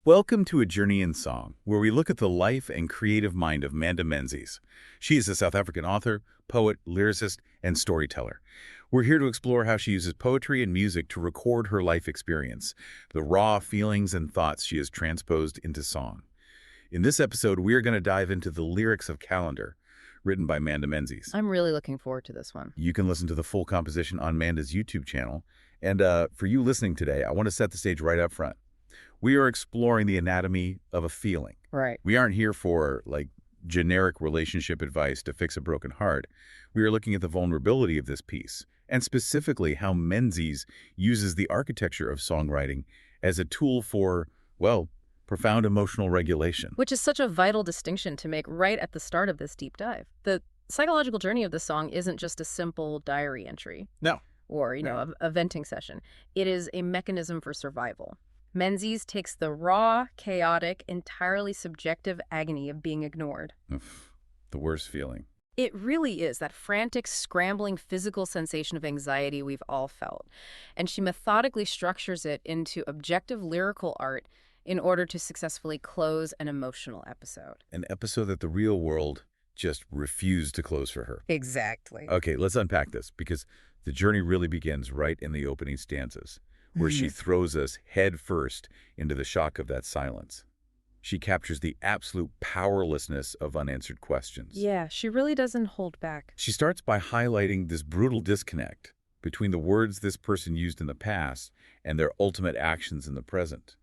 Welcome to A Journey in Song, where we look at the life and creative mind of Manda Menzies. She is a South African author, poet, lyricist, and storyteller. We're here to explore how she uses poetry and music to record her life experience, the raw feelings and thoughts she has transposed into song. In this episode, we are going to dive into the lyrics of Calendar, written by Manda Menzies. I'm really looking forward to this one. You can listen to the full composition on Manda's YouTube channel. And for you listening today, I want to set the stage right up front. We are exploring the anatomy of a feeling. Right. We aren't here for, generic relationship advice to fix a broken heart. We are looking at the vulnerability of this piece, and specifically how Menzies uses the architecture of songwriting as a tool for, profound emotional regulation. Which is such a vital distinction to make right at the start of this deep dive. The psychological journey of the song isn't just a simple diary entry. No. Or, a venting session. It is a mechanism for survival. Menzies takes the raw, chaotic, entirely subjective agony of being ignored. The worst feeling. It really is that frantic, scrambling physical sensation of anxiety we've all felt. And she methodically structures it into objective lyrical art in order to successfully close an emotional episode. An episode that the real world just refused to close for her. Exactly. Okay, let's unpack this, because the journey really begins right in the opening stanzas, where she throws us head first into the shock of that silence. She captures the absolute powerlessness of unanswered questions. Yeah, she really doesn't hold back. She starts by highlighting this brutal disconnect between the words this person used in the past and their ultimate actions in the present.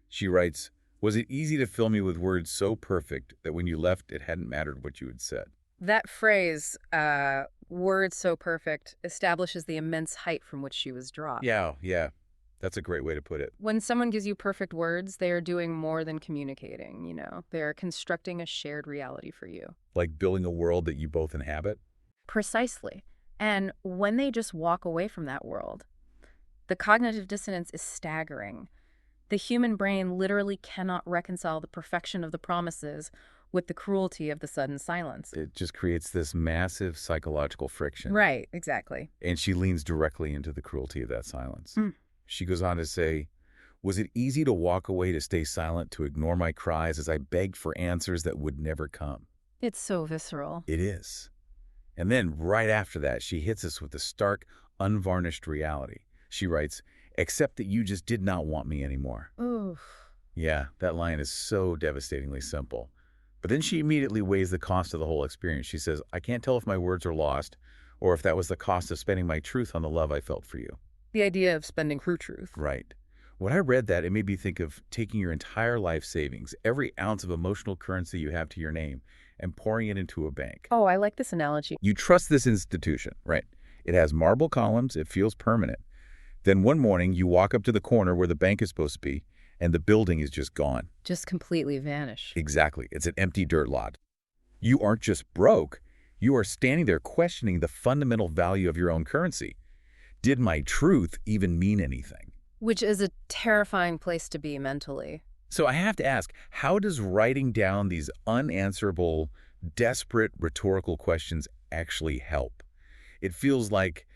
She writes, "Was it easy to fill me with words so perfect that when you left it hadn't mattered what you had said?" That phrase, words so perfect, establishes the immense height from which she was dropped. Yeah. That's a great way to put it. When someone gives you perfect words, they are doing more than communicating, They're constructing a shared reality for you. Like building a world that you both inhabit? Precisely. And when they just walk away from that world, the cognitive dissonance is staggering. The human brain literally cannot reconcile the perfection of the promises with the cruelty of the sudden silence. It just creates this massive psychological friction. Right, exactly. And she leans directly into the cruelty of that silence. She goes on to say, "Was it easy to walk away, to stay silent, to ignore my cries as I begged for answers that would never come?" It's so visceral. It is. And then right after that, she hits us with the stark, unvarnished reality. She writes, "Except that you just did not want me anymore." Oof. Yeah, that line is so devastatingly simple. But then she immediately weighs the cost of the whole experience. She says, "I can't tell if my words are lost or if that was the cost of spending my truth on the love I felt for you." The idea of spending her truth. Right. When I read that, it made me think of taking your entire life savings, every ounce of emotional currency you have to your name, and pouring it into a bank. Oh, I like this analogy. You trust this institution, right? It has marble columns. It feels permanent. Then one morning, you walk up to the corner where the bank is supposed to be, and the building is just gone. Just completely vanish. Exactly. It's an empty dirt lot. You aren't just broke. You are standing there questioning the fundamental value of your own currency. Did my truth even mean anything? Which is a terrifying place to be mentally. So I have to ask, how does writing down these unanswerable, desperate rhetorical questions actually help? It feels like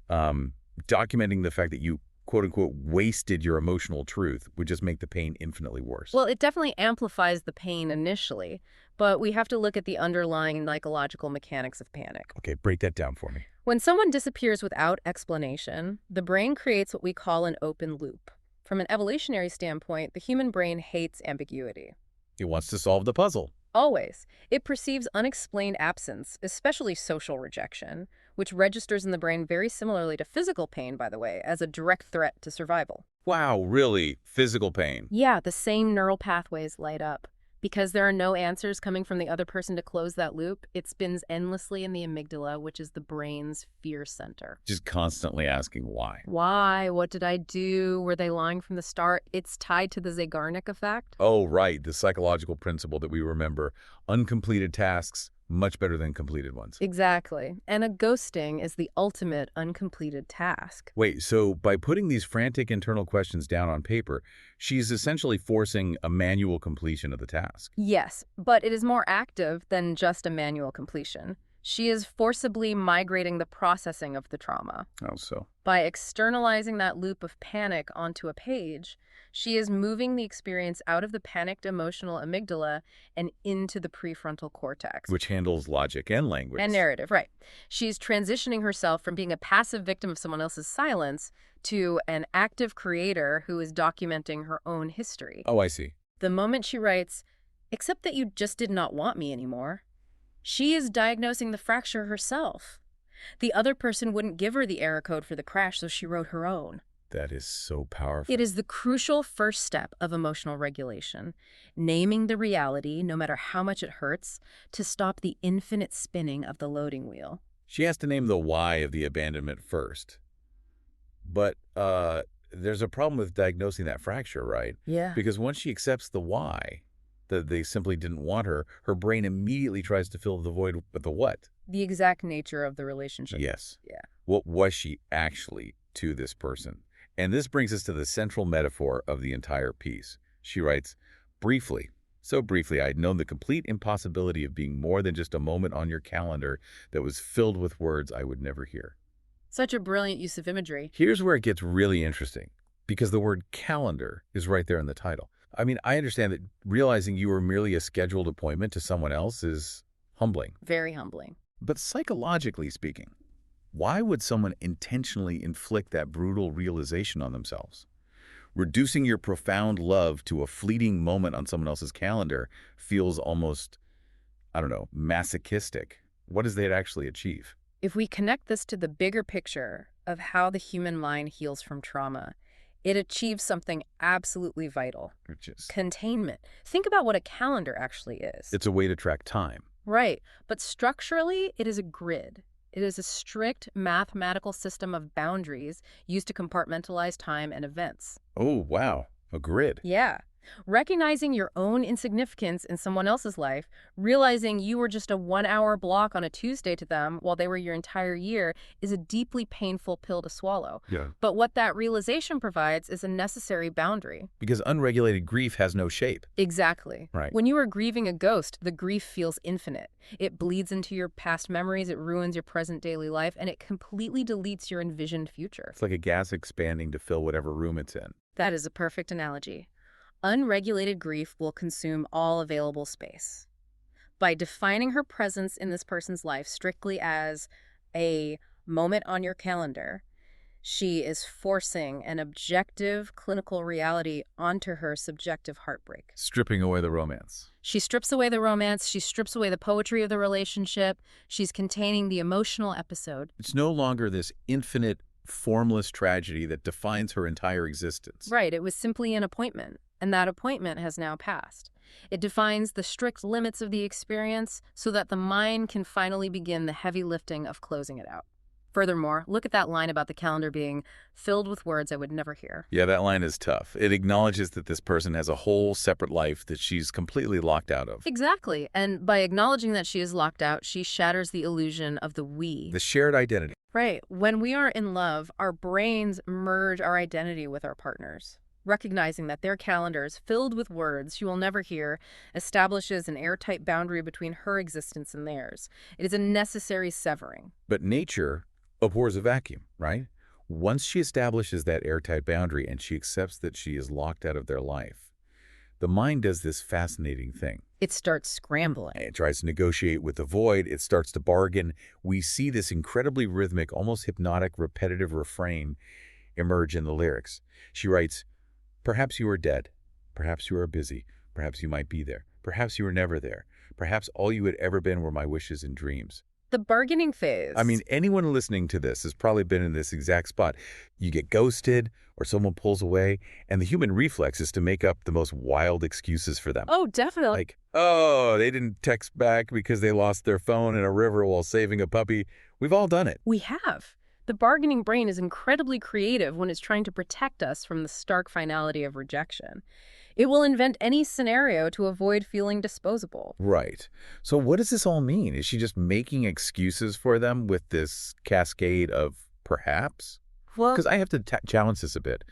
documenting the fact that you, quote-unquote, wasted your emotional truth would just make the pain infinitely worse. Well, it definitely amplifies the pain initially, but we have to look at the underlying psychological mechanics of panic. Okay, break that down for me. When someone disappears without explanation, the brain creates what we call an open loop. From an evolutionary standpoint, the human brain hates ambiguity. It wants to solve the puzzle. Always. It perceives unexplained absence, especially social rejection, which registers in the brain very similarly to physical pain, by the way, as a direct threat to survival. Wow, really? Physical pain? Yeah, the same neural pathways light up. Because there are no answers coming from the other person to close that loop, it spins endlessly in the amygdala, which is the brain's fear center. Just constantly asking why. Why? What did I do? Were they lying from the start? It's tied to the Zeigarnik effect. Oh, right. The psychological principle that we remember. Uncompleted tasks, much better than completed ones. Exactly. And a ghosting is the ultimate uncompleted task. Wait, so by putting these frantic internal questions down on paper, she's essentially forcing a manual completion of the task. Yes, but it is more active than just a manual completion. She is forcibly migrating the processing of the trauma. Oh, so. By externalizing that loop of panic onto a page, she is moving the experience out of the panicked emotional amygdala and into the prefrontal cortex. Which handles logic and language. And narrative, right. She's transitioning herself from being a passive victim of someone else's silence to an active creator who is documenting her own history. Oh, I see. The moment she writes, "Except that you just did not want me anymore," she is diagnosing the fracture herself. The other person wouldn't give her the error code for the crash, so she wrote her own. That is so powerful. It is the crucial first step of emotional regulation, naming the reality, no matter how much it hurts, to stop the infinite spinning of the loading wheel. She has to name the why of the abandonment first. But there's a problem with diagnosing that fracture, right? Yeah. Because once she accepts the why, that they simply didn't want her, her brain immediately tries to fill the void with the what? The exact nature of the relationship. Yes. Yeah. What was she actually to this person? And this brings us to the central metaphor of the entire piece. She writes, briefly, so briefly, I had known the complete impossibility of being more than just a moment on your calendar that was filled with words I would never hear. Such a brilliant use of imagery. Here's where it gets really interesting, because the word calendar is right there in the title. I mean, I understand that realizing you were merely a scheduled appointment to someone else is humbling. Very humbling. But psychologically speaking, why would someone intentionally inflict that brutal realization on themselves? Reducing your profound love to a fleeting moment on someone else's calendar feels almost, I don't know, masochistic. What does that actually achieve? If we connect this to the bigger picture of how the human mind heals from trauma, it achieves something absolutely vital. Which is, Containment. Think about what a calendar actually is. it's a way to track time. Right, but structurally, it is a grid. It is a strict mathematical system of boundaries used to compartmentalize time and events. Oh, wow. A grid. Yeah. Recognizing your own insignificance in someone else's life, realizing you were just a 1-hour block on a Tuesday to them while they were your entire year, is a deeply painful pill to swallow. Yeah. But what that realization provides is a necessary boundary. Because unregulated grief has no shape. Exactly. Right. When you are grieving a ghost, the grief feels infinite. It bleeds into your past memories, it ruins your present daily life, and it completely deletes your envisioned future. It's like a gas expanding to fill whatever room it's in. That is a perfect analogy. Unregulated grief will consume all available space. By defining her presence in this person's life strictly as a moment on your calendar, she is forcing an objective clinical reality onto her subjective heartbreak. Stripping away the romance. She strips away the romance, she strips away the poetry of the relationship, she's containing the emotional episode. It's no longer this infinite, formless tragedy that defines her entire existence. Right, it was simply an appointment, and that appointment has now passed. It defines the strict limits of the experience so that the mind can finally begin the heavy lifting of closing it out. Furthermore, look at that line about the calendar being filled with words I would never hear. Yeah, that line is tough. It acknowledges that this person has a whole separate life that she's completely locked out of. Exactly, and by acknowledging that she is locked out, she shatters the illusion of the we. The shared identity. Right, when we are in love, our brains merge our identity with our partners. Recognizing that their calendar is filled with words she will never hear establishes an airtight boundary between her existence and theirs. It is a necessary severing. But nature abhors a vacuum, right? Once she establishes that airtight boundary and she accepts that she is locked out of their life, the mind does this fascinating thing. It starts scrambling. It tries to negotiate with the void. It starts to bargain. We see this incredibly rhythmic, almost hypnotic, repetitive refrain emerge in the lyrics. She writes, "Perhaps you are dead. Perhaps you are busy. Perhaps you might be there. Perhaps you were never there. Perhaps all you had ever been were my wishes and dreams." The bargaining phase. I mean, anyone listening to this has probably been in this exact spot. You get ghosted or someone pulls away, and the human reflex is to make up the most wild excuses for them. Oh, definitely. Like, oh, they didn't text back because they lost their phone in a river while saving a puppy. We've all done it. We have. The bargaining brain is incredibly creative when it's trying to protect us from the stark finality of rejection. It will invent any scenario to avoid feeling disposable. Right. So what does this all mean? Is she just making excuses for them with this cascade of perhaps? Well, Because I have to challenge this a bit.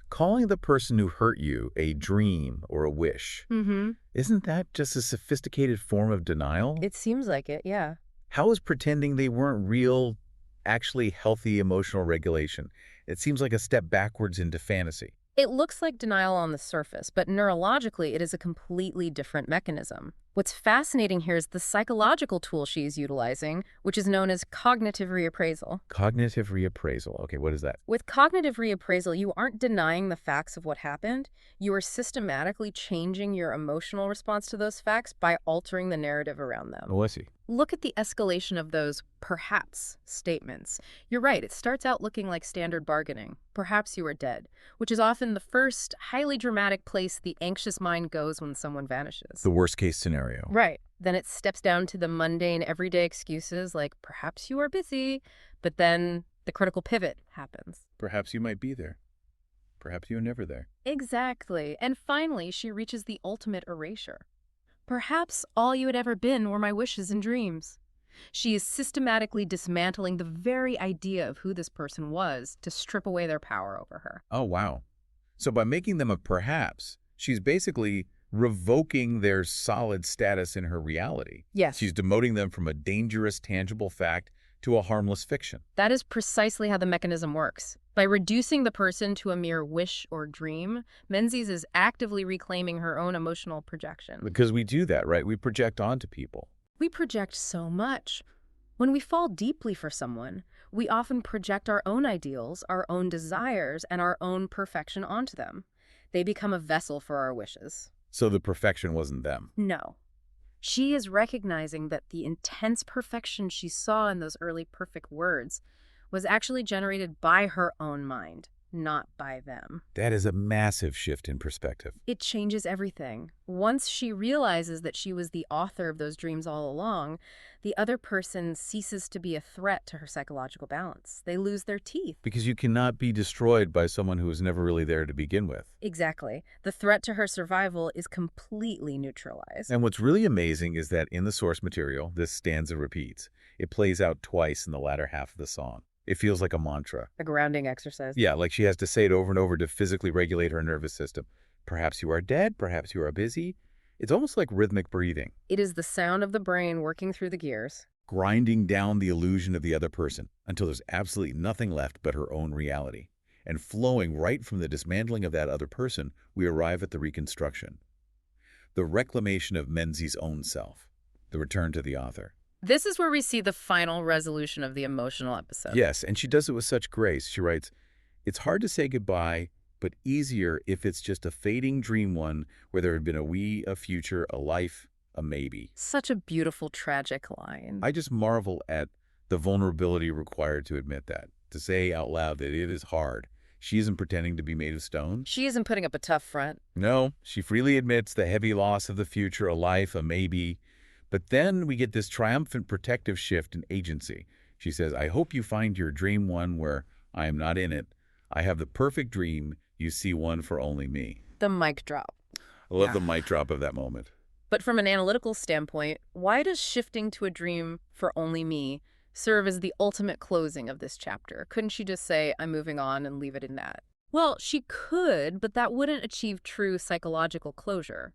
Calling the person who hurt you a dream or a wish, isn't that just a sophisticated form of denial? it seems like it, yeah. How is pretending they weren't real actually healthy emotional regulation? It seems like a step backwards into fantasy. It looks like denial on the surface, but neurologically, it is a completely different mechanism. What's fascinating here is the psychological tool she's utilizing, which is known as cognitive reappraisal. Cognitive reappraisal. Okay, what is that? With cognitive reappraisal, you aren't denying the facts of what happened. You are systematically changing your emotional response to those facts by altering the narrative around them. Oh, I see. Look at the escalation of those perhaps statements. You're right, it starts out looking like standard bargaining. Perhaps you are dead, which is often the first highly dramatic place the anxious mind goes when someone vanishes. The worst case scenario. Right. Then it steps down to the mundane, everyday excuses like perhaps you are busy, but then the critical pivot happens. Perhaps you might be there. Perhaps you're never there. Exactly. And finally, she reaches the ultimate erasure. Perhaps all you had ever been were my wishes and dreams. She is systematically dismantling the very idea of who this person was to strip away their power over her. Oh, wow. So by making them a perhaps, she's basically revoking their solid status in her reality. Yes. She's demoting them from a dangerous, tangible fact to a harmless fiction. That is precisely how the mechanism works. By reducing the person to a mere wish or dream, Menzies is actively reclaiming her own emotional projection. Because we do that, right? We project onto people. We project so much. When we fall deeply for someone, we often project our own ideals, our own desires, and our own perfection onto them. They become a vessel for our wishes. So the perfection wasn't them. No. She is recognizing that the intense perfection she saw in those early perfect words was actually generated by her own mind, not by them. That is a massive shift in perspective. It changes everything. Once she realizes that she was the author of those dreams all along, the other person ceases to be a threat to her psychological balance. They lose their teeth. Because you cannot be destroyed by someone who was never really there to begin with. Exactly. The threat to her survival is completely neutralized. And what's really amazing is that in the source material, this stanza repeats. It plays out twice in the latter half of the song. It feels like a mantra. A grounding exercise. Yeah, like she has to say it over and over to physically regulate her nervous system. Perhaps you are dead, perhaps you are busy. It's almost like rhythmic breathing. It is the sound of the brain working through the gears, Grinding down the illusion of the other person until there's absolutely nothing left but her own reality. And flowing right from the dismantling of that other person, we arrive at the reconstruction. The reclamation of Menzies' own self. The return to the author. This is where we see the final resolution of the emotional episode. Yes, and she does it with such grace. She writes, "It's hard to say goodbye, but easier if it's just a fading dream one where there had been a we, a future, a life, a maybe." Such a beautiful, tragic line. I just marvel at the vulnerability required to admit that, to say out loud that it is hard. She isn't pretending to be made of stone. She isn't putting up a tough front. No, she freely admits the heavy loss of the future, a life, a maybe. But then we get this triumphant protective shift in agency. She says, "I hope you find your dream one where I am not in it. I have the perfect dream. You see one for only me." The mic drop. I love the mic drop of that moment. But from an analytical standpoint, why does shifting to a dream for only me serve as the ultimate closing of this chapter? Couldn't she just say, "I'm moving on," and leave it in that? Well, she could, but that wouldn't achieve true psychological closure.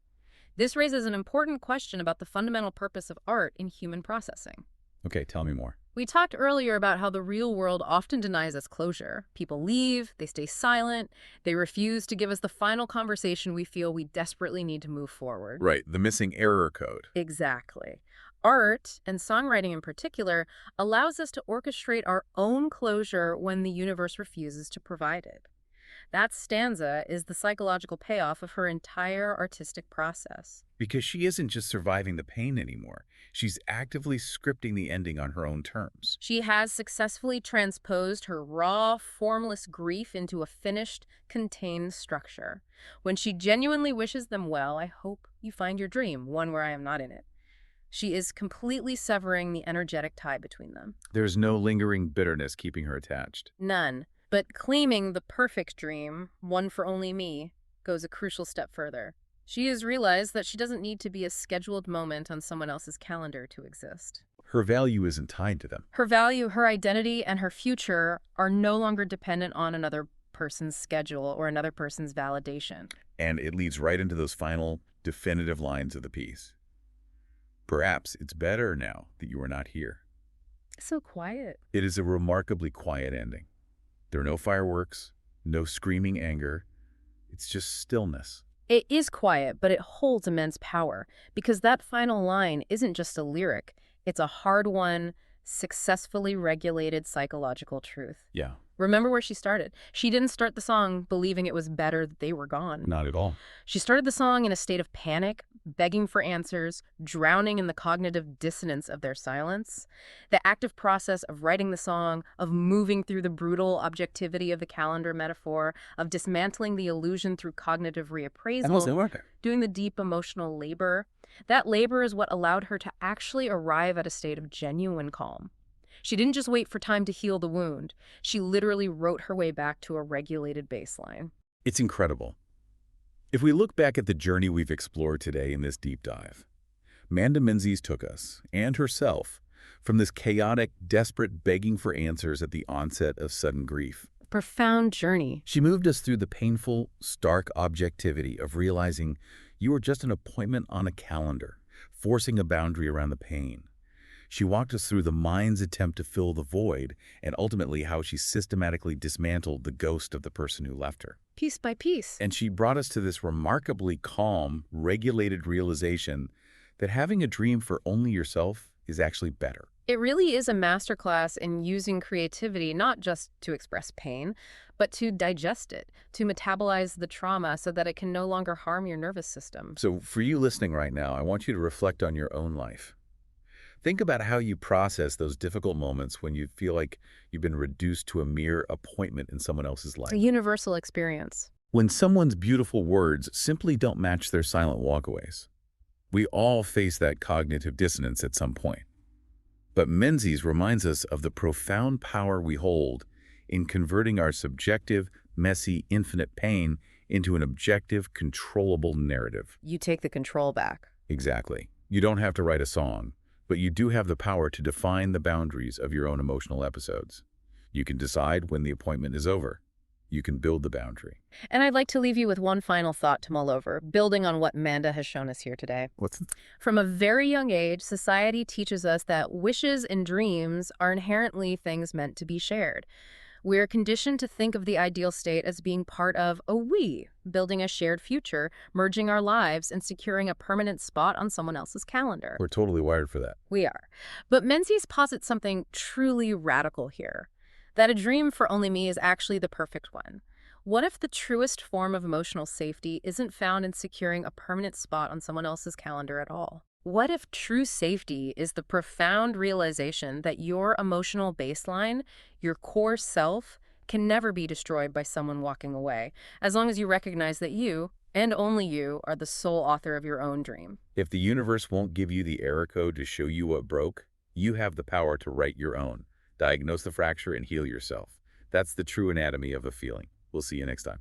This raises an important question about the fundamental purpose of art in human processing. Okay, tell me more. We talked earlier about how the real world often denies us closure. People leave, they stay silent, they refuse to give us the final conversation we feel we desperately need to move forward. Right, the missing error code. Exactly. Art, and songwriting in particular, allows us to orchestrate our own closure when the universe refuses to provide it. That stanza is the psychological payoff of her entire artistic process. Because she isn't just surviving the pain anymore. She's actively scripting the ending on her own terms. She has successfully transposed her raw, formless grief into a finished, contained structure. When she genuinely wishes them well, "I hope you find your dream, one where I am not in it." She is completely severing the energetic tie between them. There's no lingering bitterness keeping her attached. None. But claiming the perfect dream, one for only me, goes a crucial step further. She has realized that she doesn't need to be a scheduled moment on someone else's calendar to exist. Her value isn't tied to them. Her value, her identity, and her future are no longer dependent on another person's schedule or another person's validation. And it leads right into those final, definitive lines of the piece. Perhaps it's better now that you are not here. So quiet. It is a remarkably quiet ending. There are no fireworks, no screaming anger. It's just stillness. It is quiet, but it holds immense power because that final line isn't just a lyric. It's a hard-won, successfully regulated psychological truth. Yeah, Remember where she started. She didn't start the song believing it was better that they were gone. not at all. She started the song in a state of panic, begging for answers, drowning in the cognitive dissonance of their silence. The active process of writing the song, of moving through the brutal objectivity of the calendar metaphor, of dismantling the illusion through cognitive reappraisal, doing the deep emotional labor, that labor is what allowed her to actually arrive at a state of genuine calm. She didn't just wait for time to heal the wound. She literally wrote her way back to a regulated baseline. It's incredible. If we look back at the journey we've explored today in this deep dive, Manda Menzies took us, and herself, from this chaotic, desperate begging for answers at the onset of sudden grief. Profound journey. She moved us through the painful, stark objectivity of realizing you were just an appointment on a calendar, forcing a boundary around the pain. She walked us through the mind's attempt to fill the void and ultimately how she systematically dismantled the ghost of the person who left her. Piece by piece. And she brought us to this remarkably calm, regulated realization that having a dream for only yourself is actually better. It really is a masterclass in using creativity not just to express pain, but to digest it, to metabolize the trauma so that it can no longer harm your nervous system. So for you listening right now, I want you to reflect on your own life. Think about how you process those difficult moments when you feel like you've been reduced to a mere appointment in someone else's life. It's a universal experience. When someone's beautiful words simply don't match their silent walkaways. We all face that cognitive dissonance at some point. But Menzies reminds us of the profound power we hold in converting our subjective, messy, infinite pain into an objective, controllable narrative. You take the control back. Exactly. You don't have to write a song, but you do have the power to define the boundaries of your own emotional episodes. You can decide when the appointment is over. You can build the boundary. And I'd like to leave you with one final thought to mull over, building on what Manda has shown us here today. From a very young age, society teaches us that wishes and dreams are inherently things meant to be shared. We're conditioned to think of the ideal state as being part of a we, building a shared future, merging our lives, and securing a permanent spot on someone else's calendar. We're totally wired for that. We are. But Menzies posits something truly radical here, that a dream for only me is actually the perfect one. What if the truest form of emotional safety isn't found in securing a permanent spot on someone else's calendar at all? What if true safety is the profound realization that your emotional baseline, your core self, can never be destroyed by someone walking away, as long as you recognize that you, and only you, are the sole author of your own dream? If the universe won't give you the error code to show you what broke, you have the power to write your own, diagnose the fracture, and heal yourself. That's the true anatomy of a feeling. We'll see you next time.